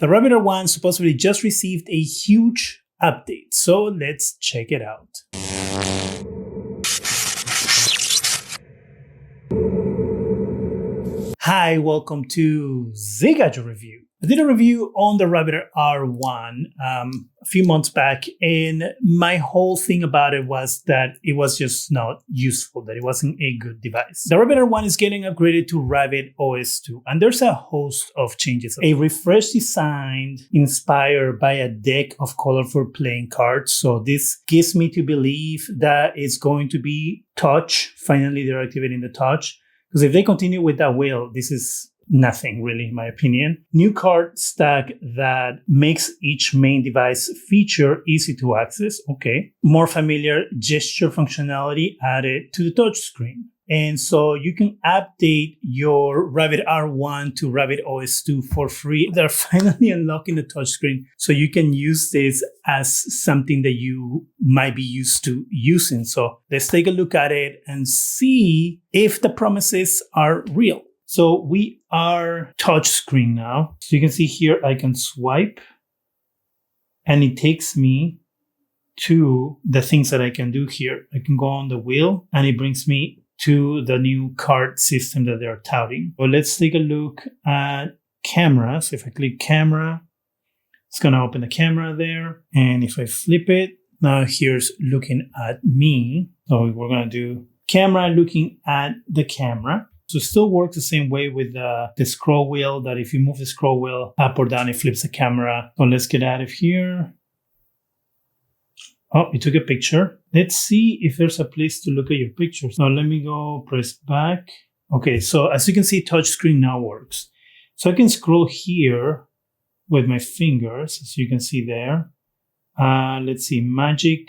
The Rabbit R1 supposedly just received a huge update, so let's check it out. Hi, welcome to ZGadgetReview. I did a review on the Rabbit R1 a few months back, and my whole thing about it was that it was just not useful, that it wasn't a good device. The Rabbit R1 is getting upgraded to Rabbit OS2, and there's a host of changes. A refreshed design inspired by a deck of colorful playing cards. So this gives me to believe that it's going to be touch. Finally, they're activating the touch. Because if they continue with that wheel, this is nothing really, in my opinion. New card stack that makes each main device feature easy to access. Okay. More familiar gesture functionality added to the touchscreen. And so you can update your Rabbit R1 to Rabbit OS2 for free. They're finally unlocking the touchscreen, so you can use this as something that you might be used to using. So let's take a look at it and see if the promises are real. So we are touchscreen now. So you can see here, I can swipe and it takes me to the things that I can do here. I can go on the wheel and it brings me to the new card system that they're touting. So let's take a look at camera. So if I click camera, it's going to open the camera there. And if I flip it, now here's looking at me. So we're going to do camera looking at the camera. So it still works the same way with the scroll wheel, that if you move the scroll wheel up or down, it flips the camera. So let's get out of here. Oh, you took a picture. Let's see if there's a place to look at your pictures. Now let me go press back. Okay, so as you can see, touchscreen now works. So I can scroll here with my fingers, as you can see there. Let's see, Magic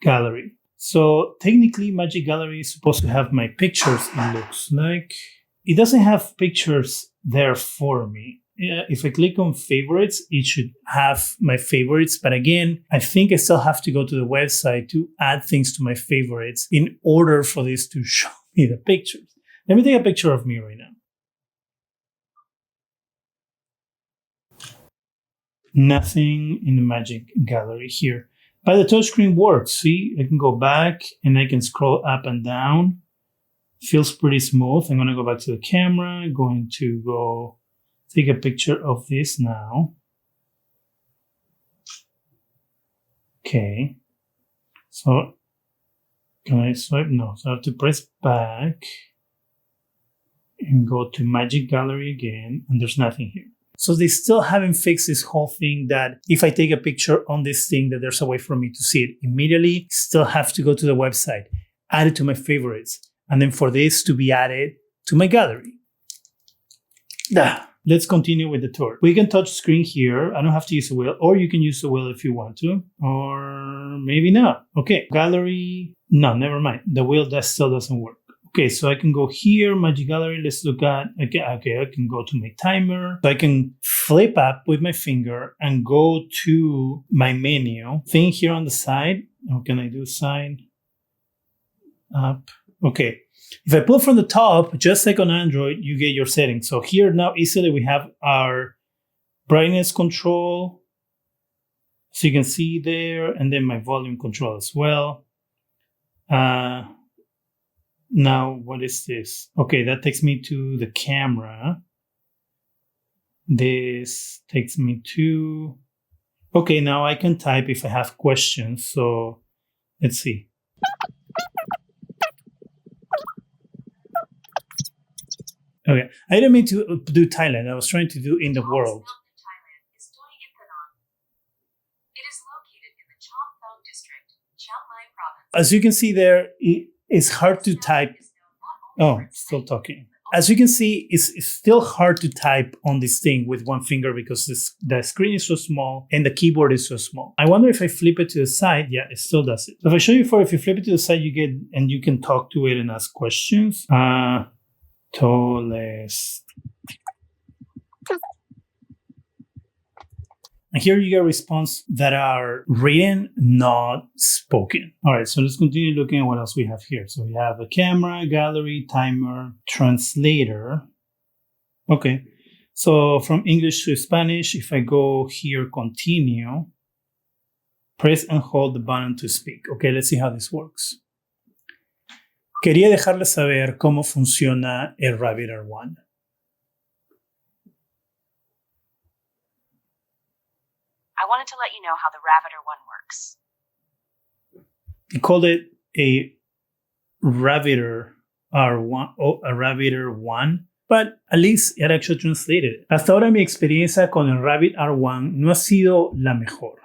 Gallery. So technically, Magic Gallery is supposed to have my pictures, it looks like. It doesn't have pictures there for me. If I click on favorites, it should have my favorites. But again, I think I still have to go to the website to add things to my favorites in order for this to show me the pictures. Let me take a picture of me right now. Nothing in the Magic Gallery here. But the touchscreen works. See, I can go back and I can scroll up and down. Feels pretty smooth. I'm going to go back to the camera. Going to go take a picture of this now. Okay. So, can I swipe? No. So I have to press back and go to Magic Gallery again. And there's nothing here. So they still haven't fixed this whole thing that if I take a picture on this thing, that there's a way for me to see it immediately. Still have to go to the website, add it to my favorites, and then for this to be added to my gallery. Let's continue with the tour. We can touch screen here. I don't have to use the wheel, or you can use the wheel if you want to, or maybe not. Okay, gallery. No, never mind. The wheel still doesn't work. Okay, so I can go here, Magic Gallery. Let's look at, okay, I can go to my timer. So I can flip up with my finger and go to my menu thing here on the side. How can I do side up? Okay. If I pull from the top, just like on Android, you get your settings. So here now easily we have our brightness control. So you can see there, and then my volume control as well. Now, what is this? Okay, that takes me to the camera. This takes me to... Okay, now I can type if I have questions. So let's see. Okay, I didn't mean to do Thailand. I was trying to do in the world. As you can see there, it's hard to type. Oh, still talking. As you can see, it's still hard to type on this thing with one finger because the screen is so small and the keyboard is so small. I wonder if I flip it to the side, yeah, it still does it. So if I show you if you flip it to the side, you get, and you can talk to it and ask questions. Tallest. And here you get response that are written, not spoken. All right, so let's continue looking at what else we have here. So we have a camera, gallery, timer, translator. Okay, So from English to Spanish, if I go here, continue, press and hold the button to speak. Okay, let's see how this works. Quería dejarles saber cómo funciona el Rabbit R1. I wanted to let you know how the Rabbit R1 works. He called it a Rabbit R1, a Rabbit R1, but at least it actually translated it. Hasta ahora mi experiencia con el Rabbit R1 no ha sido la mejor.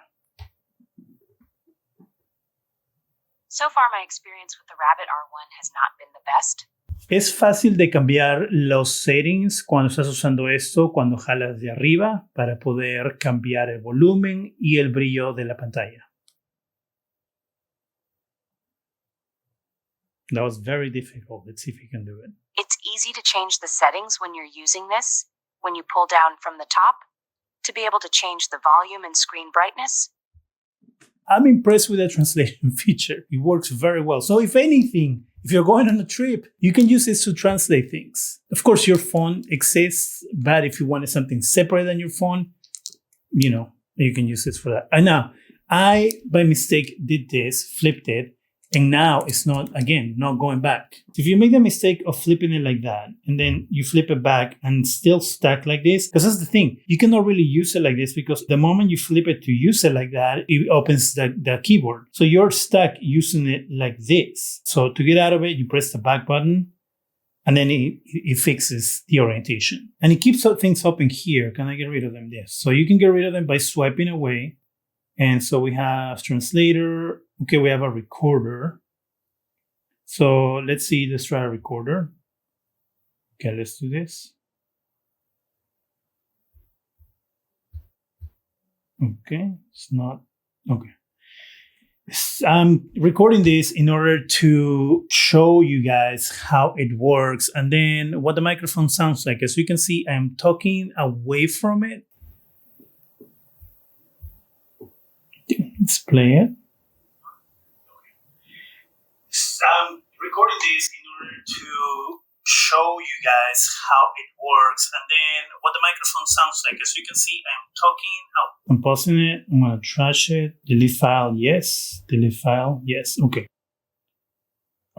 So far, my experience with the Rabbit R1 has not been the best. Es fácil de cambiar los settings cuando estás usando esto, cuando jalas de arriba para poder cambiar el volumen y el brillo de la pantalla. That was very difficult. Let's see if we can do it. It's easy to change the settings when you're using this, when you pull down from the top, to be able to change the volume and screen brightness. I'm impressed with the translation feature. It works very well. So if anything, if you're going on a trip, you can use this to translate things. Of course, your phone exists, but if you wanted something separate than your phone, you can use this for that. And now, I, by mistake, did this, flipped it, and now it's not going back. If you make the mistake of flipping it like that, and then you flip it back and still stuck like this, because that's the thing, you cannot really use it like this because the moment you flip it to use it like that, it opens the keyboard. So you're stuck using it like this. So to get out of it, you press the back button, and then it fixes the orientation. And it keeps things open here. Can I get rid of them? Yes. So you can get rid of them by swiping away. And so we have translator. Okay, we have a recorder. So let's try a recorder. Okay, let's do this. Okay, it's not, okay. I'm recording this in order to show you guys how it works and then what the microphone sounds like. As you can see, I'm talking away from it. Let's play it. I'm recording this in order to show you guys how it works and then what the microphone sounds like. As you can see, I'm talking out. I'm pausing it. I'm going to trash it. Delete file, yes. Delete file, yes. Okay.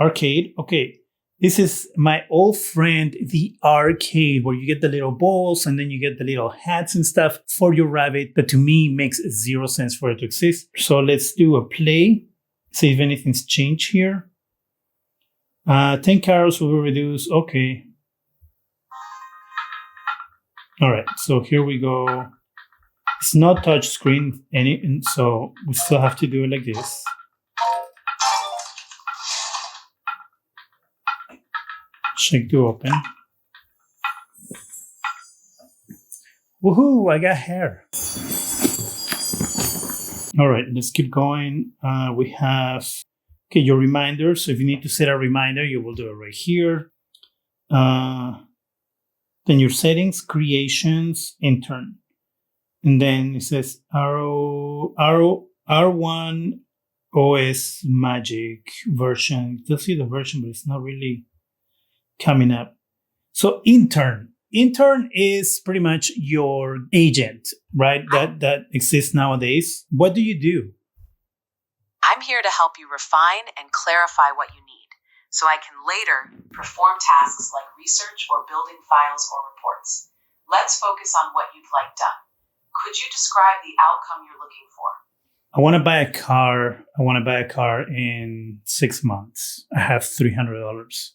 Arcade, okay. This is my old friend, the arcade, where you get the little balls and then you get the little hats and stuff for your rabbit. But to me, makes zero sense for it to exist. So let's do a play. See if anything's changed here. 10 carols will be reduced. Okay. All right. So here we go. It's not touch screen, so we still have to do it like this. Check to open. Woohoo! I got hair. All right, let's keep going. We have your reminder. So if you need to set a reminder, you will do it right here. Then your settings, creations, intern, and then it says R1 OS Magic version. You'll see the version, but it's not really coming up. So intern is pretty much your agent, right? That exists nowadays. What do you do? I'm here to help you refine and clarify what you need, so I can later perform tasks like research or building files or reports. Let's focus on what you'd like done. Could you describe the outcome you're looking for? I want to buy a car. In 6 months. I have $300.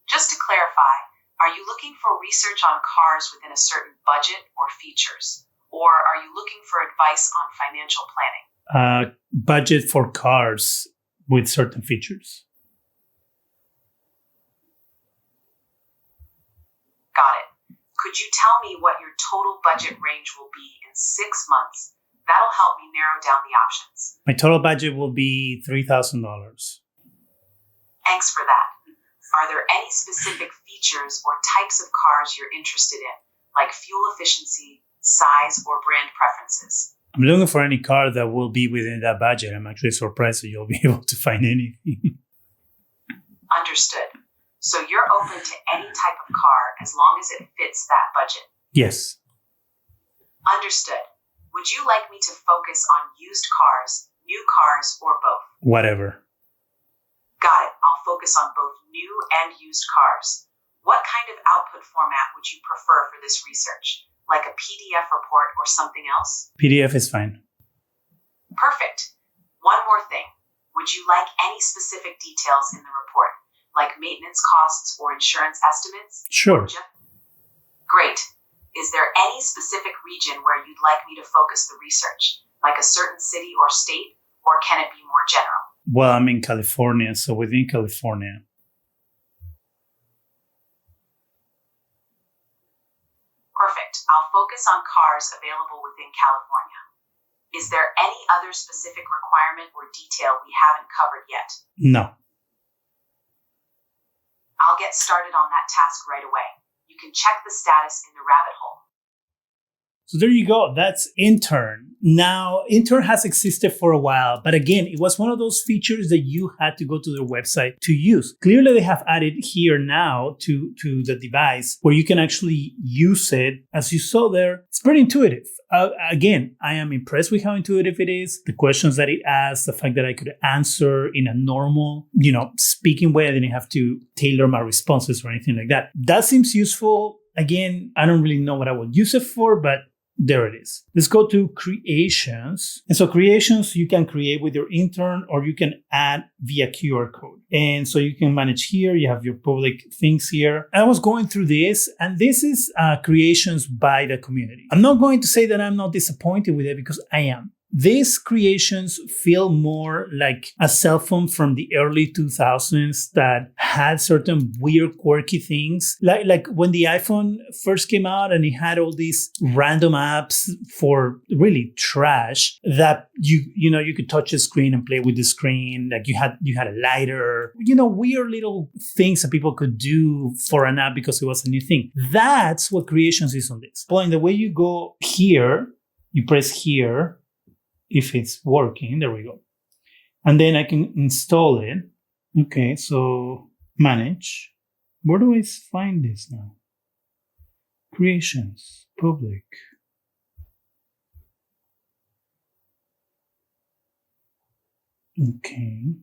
Just to clarify, are you looking for research on cars within a certain budget or features? Or are you looking for advice on financial planning? Budget for cars with certain features. Got it. Could you tell me what your total budget range will be in 6 months? That'll help me narrow down the options. My total budget will be $3,000. Thanks for that. Are there any specific features or types of cars you're interested in, like fuel efficiency, size, or brand preferences? I'm looking for any car that will be within that budget. I'm actually surprised that you'll be able to find anything. Understood. So you're open to any type of car as long as it fits that budget. Yes. Understood. Would you like me to focus on used cars, new cars, or both? Whatever. Got it. I'll focus on both new and used cars. What kind of output format would you prefer for this research? Like a PDF report or something else? PDF is fine. Perfect. One more thing. Would you like any specific details in the report, like maintenance costs or insurance estimates? Sure. Great. Is there any specific region where you'd like me to focus the research, like a certain city or state, or can it be more general? Well, I'm in California, so within California. Perfect. I'll focus on cars available within California. Is there any other specific requirement or detail we haven't covered yet? No. I'll get started on that task right away. You can check the status in the rabbit hole. So there you go. That's Intern. Now, Intern has existed for a while, but again, it was one of those features that you had to go to their website to use. Clearly, they have added here now to the device where you can actually use it. As you saw there, it's pretty intuitive. Again, I am impressed with how intuitive it is. The questions that it asks, the fact that I could answer in a normal, speaking way. I didn't have to tailor my responses or anything like that. That seems useful. Again, I don't really know what I would use it for, but there it is. Let's go to Creations. And so Creations, you can create with your Intern or you can add via QR code. And so you can manage here. You have your public things here. I was going through this, and this is Creations by the community. I'm not going to say that I'm not disappointed with it because I am. These creations feel more like a cell phone from the early 2000s that had certain weird, quirky things. Like when the iPhone first came out and it had all these random apps for really trash that you could touch the screen and play with the screen. Like you had a lighter, weird little things that people could do for an app because it was a new thing. That's what Creations is on this. Well, in the way you go here, you press here. If it's working, there we go. And then I can install it. Okay, so manage. Where do I find this now? Creations, public. Okay.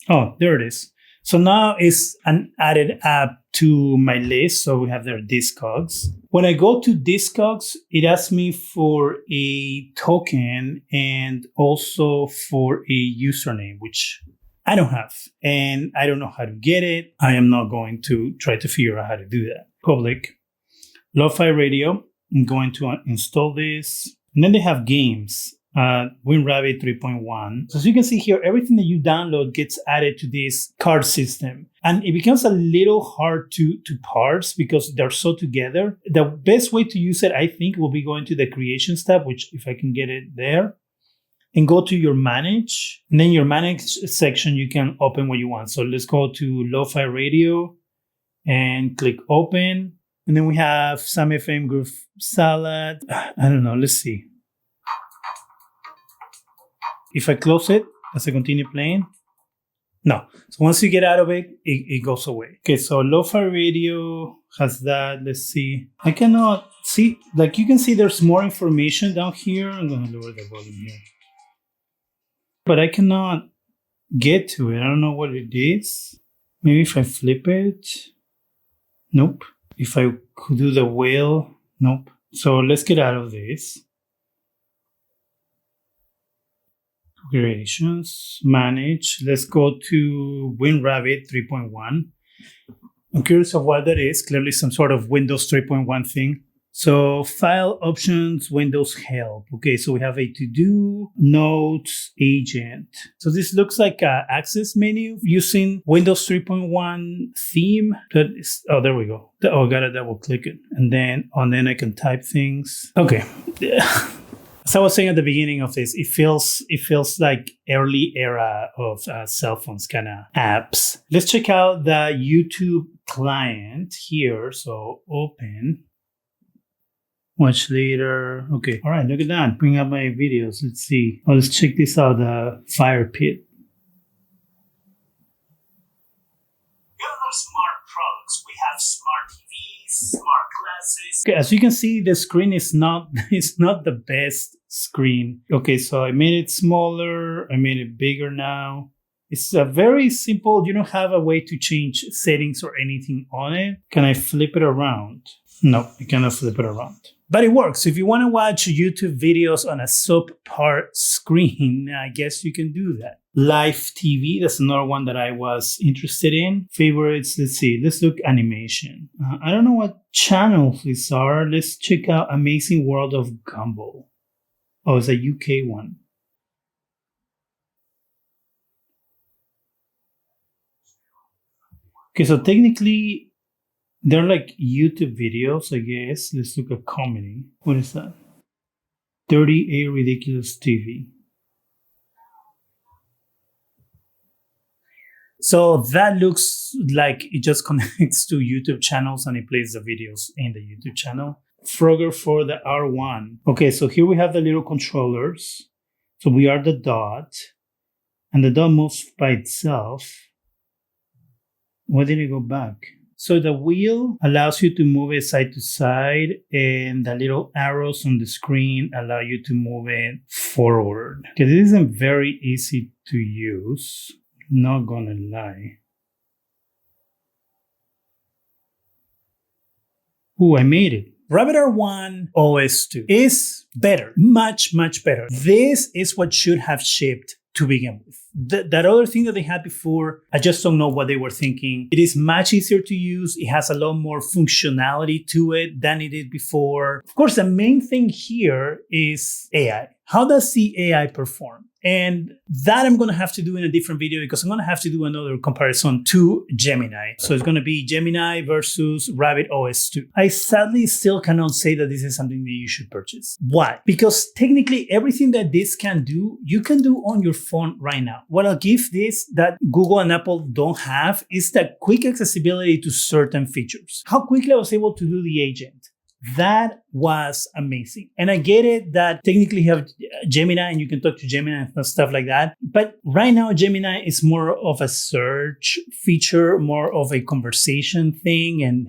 Oh, there it is. So now it's an added app to my list. So we have there Discogs. When I go to Discogs, it asks me for a token and also for a username, which I don't have. And I don't know how to get it. I am not going to try to figure out how to do that. Public. Lo-Fi Radio. I'm going to install this. And then they have games. WinRabbit 3.1. So as you can see here, everything that you download gets added to this card system. And it becomes a little hard to parse because they're so together. The best way to use it, I think, will be going to the Creations tab, which if I can get it there, and go to your Manage. And then your Manage section, you can open what you want. So let's go to Lo-Fi Radio and click Open. And then we have Sam FM Groove Salad. I don't know. Let's see. If I close it, does it continue playing? No. So once you get out of it, it goes away. Okay, so Lo-Fi Radio has that. Let's see. I cannot see, like you can see there's more information down here. I'm going to lower the volume here. But I cannot get to it. I don't know what it is. Maybe if I flip it. Nope. If I could do the whale. Nope. So let's get out of this. Creations, manage. Let's go to WinRabbit 3.1. I'm curious of what that is. Clearly some sort of Windows 3.1 thing. So file options, Windows help. Okay, so we have a to-do, notes, agent. So this looks like an access menu using Windows 3.1 theme. Oh, there we go. Oh, I gotta double click it. And then I can type things. Okay. As I was saying at the beginning of this, it feels like early era of cell phones kind of apps. Let's check out the YouTube client here. So open. Watch later. Okay. All right, look at that. Bring up my videos. Let's see. Oh, let's check this out, the fire pit. Other smart products. We have smart TVs, smart glasses. Okay, as you can see, the screen is not it's not the best screen. Okay, so I made it smaller. I made it bigger now. It's a very simple. You don't have a way to change settings or anything on it. Can I flip it around? No, I cannot flip it around. But it works. If you want to watch YouTube videos on a subpar screen, I guess you can do that. Live TV, that's another one that I was interested in. Favorites, let's see. Let's look animation. I don't know what channels these are. Let's check out Amazing World of Gumball. Oh, it's a UK one. Okay, so technically, they're like YouTube videos, I guess. Let's look at comedy. What is that? 30A Ridiculous TV. So that looks like it just connects to YouTube channels and it plays the videos in the YouTube channel. Frogger for the R1. Okay, so here we have the little controllers. So we are the dot. And the dot moves by itself. Why did it go back? So the wheel allows you to move it side to side, and the little arrows on the screen allow you to move it forward. Okay, this isn't very easy to use, not gonna lie. Ooh, I made it. Rabbit R1 OS2 is better, much, much better. This is what should have shipped to begin with. That other thing that they had before, I just don't know what they were thinking. It is much easier to use. It has a lot more functionality to it than it did before. Of course, the main thing here is AI. How does the AI perform? And that I'm going to have to do in a different video because I'm going to have to do another comparison to Gemini. So it's going to be Gemini versus Rabbit OS2. I sadly still cannot say that this is something that you should purchase. Why? Because technically everything that this can do, you can do on your phone right now. What I'll give this that Google and Apple don't have is that quick accessibility to certain features. How quickly I was able to do the agent. That was amazing. And I get it that technically you have Gemini and you can talk to Gemini and stuff like that. But right now, Gemini is more of a search feature, more of a conversation thing and,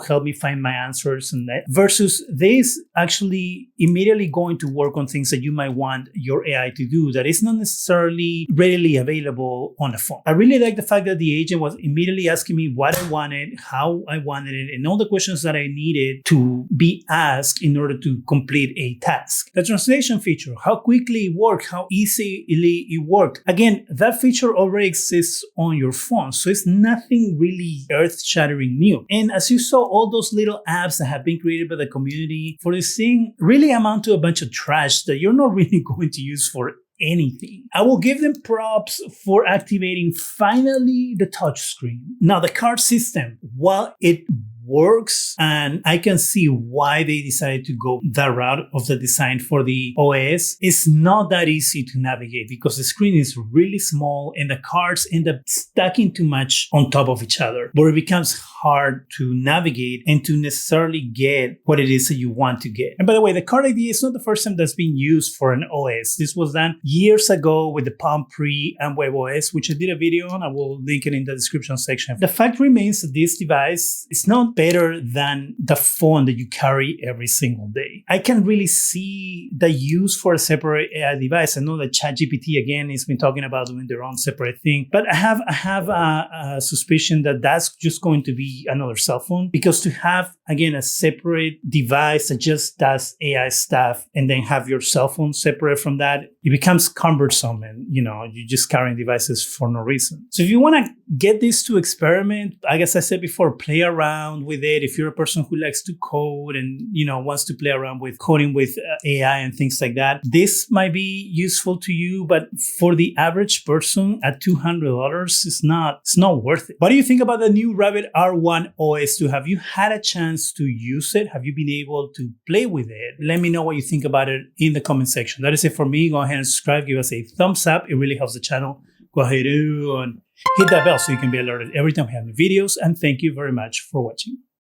help me find my answers and that versus this actually immediately going to work on things that you might want your AI to do that is not necessarily readily available on a phone. I really like the fact that the agent was immediately asking me what I wanted, how I wanted it, and all the questions that I needed to be asked in order to complete a task. The translation feature, how quickly it worked, how easily it worked. Again, that feature already exists on your phone, so it's nothing really earth-shattering new. And as you saw, all those little apps that have been created by the community for this thing really amount to a bunch of trash that you're not really going to use for anything. I will give them props for activating finally the touchscreen. Now, the card system, while it works, and I can see why they decided to go that route of the design for the OS. It's not that easy to navigate because the screen is really small and the cards end up stacking too much on top of each other, where it becomes hard to navigate and to necessarily get what it is that you want to get. And by the way, the card ID is not the first time that's been used for an OS. This was done years ago with the Palm Pre and WebOS, which I did a video on. I will link it in the description section. The fact remains that this device is not better than the phone that you carry every single day. I can really see the use for a separate AI device. I know that ChatGPT again has been talking about doing their own separate thing, but I have a suspicion that that's just going to be another cell phone, because to have again a separate device that just does AI stuff and then have your cell phone separate from that, it becomes cumbersome and you're just carrying devices for no reason. So if you want to get this to experiment, I guess I said before, play around with it. If you're a person who likes to code and wants to play around with coding with AI and things like that, this might be useful to you. But for the average person at $200, it's not worth it. What do you think about the new Rabbit R1 OS2? Have you had a chance to use it? Have you been able to play with it? Let me know what you think about it in the comment section. That is it for me. Go ahead and subscribe. Give us a thumbs up. It really helps the channel. Go ahead and hit that bell so you can be alerted every time we have new videos. And thank you very much for watching.